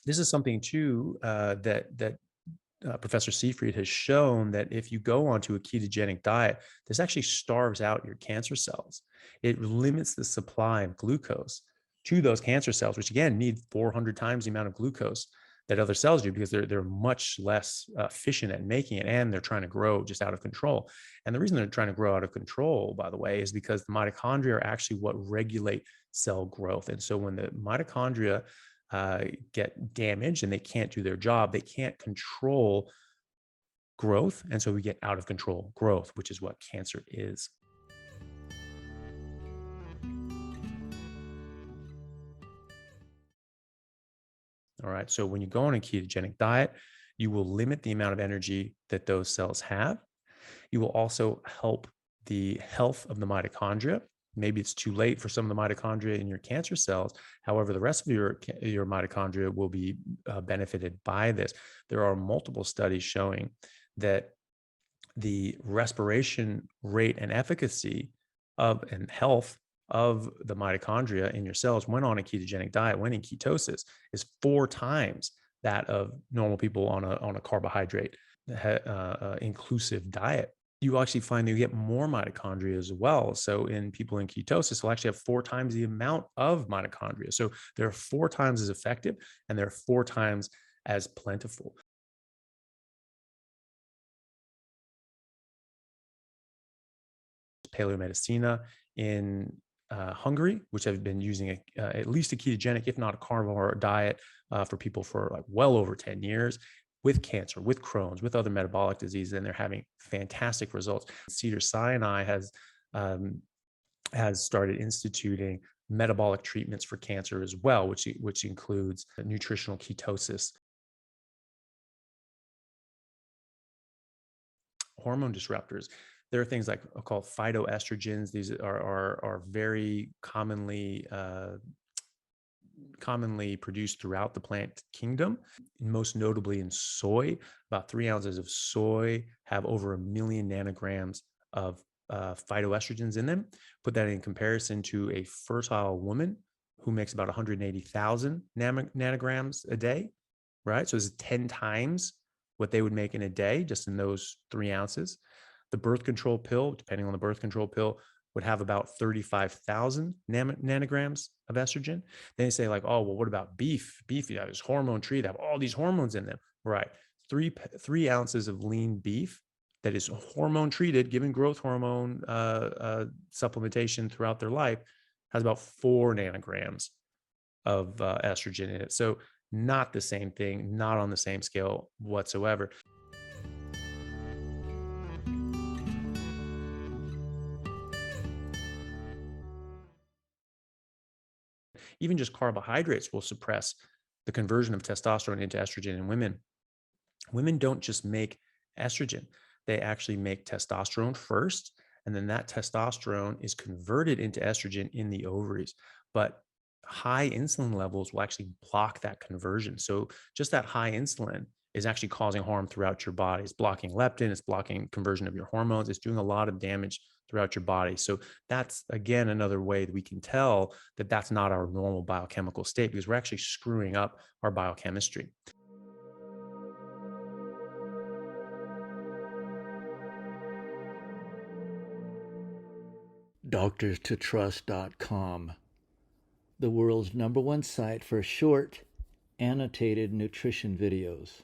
This is something too that Professor Seyfried has shown that if you go onto a ketogenic diet, this actually starves out your cancer cells. It limits the supply of glucose to those cancer cells, which again need 400 times the amount of glucose that other cells do because they're much less efficient at making it, and they're trying to grow just out of control. And the reason they're trying to grow out of control, by the way, is because the mitochondria are actually what regulate cell growth. And so when the mitochondria get damaged and they can't do their job, they can't control growth. And so we get out of control growth, which is what cancer is. All right. So when you go on a ketogenic diet, you will limit the amount of energy that those cells have. You will also help the health of the mitochondria. Maybe it's too late for some of the mitochondria in your cancer cells. However, the rest of your mitochondria will be benefited by this. There are multiple studies showing that the respiration rate and efficacy of and health of the mitochondria in your cells when on a ketogenic diet, when in ketosis, is 4 times that of normal people on a carbohydrate inclusive diet. You actually find that you get more mitochondria as well. So in people in ketosis, will actually have 4 times the amount of mitochondria. So they're 4 times as effective and they're 4 times as plentiful. Paleomedicina in Hungary, which have been using at least a ketogenic, if not a carnivore diet for people for like well over 10 years with cancer, with Crohn's, with other metabolic diseases, and they're having fantastic results. Cedars-Sinai has started instituting metabolic treatments for cancer as well, which includes nutritional ketosis, hormone disruptors. There are things like called phytoestrogens. These are very commonly produced throughout the plant kingdom, most notably in soy. About 3 ounces of soy have over 1 million nanograms of phytoestrogens in them. Put that in comparison to a fertile woman who makes about 180,000 nanograms a day, right? So it's 10 times what they would make in a day just in those 3 ounces. The birth control pill, depending on the birth control pill, would have about 35,000 nanograms of estrogen. Then you say like, oh, well, what about beef? Beef, you have this hormone tree that have all these hormones in them, right? Three ounces of lean beef that is hormone treated, given growth hormone supplementation throughout their life, has about 4 nanograms of estrogen in it. So not the same thing, not on the same scale whatsoever. Even just carbohydrates will suppress the conversion of testosterone into estrogen in women. Women don't just make estrogen, they actually make testosterone first. And then that testosterone is converted into estrogen in the ovaries. But high insulin levels will actually block that conversion. So just that high insulin is actually causing harm throughout your body. It's blocking leptin, it's blocking conversion of your hormones, it's doing a lot of damage throughout your body. So that's again another way that we can tell that that's not our normal biochemical state because we're actually screwing up our biochemistry. DoctorsToTrust.com, the world's #1 site for short, annotated nutrition videos.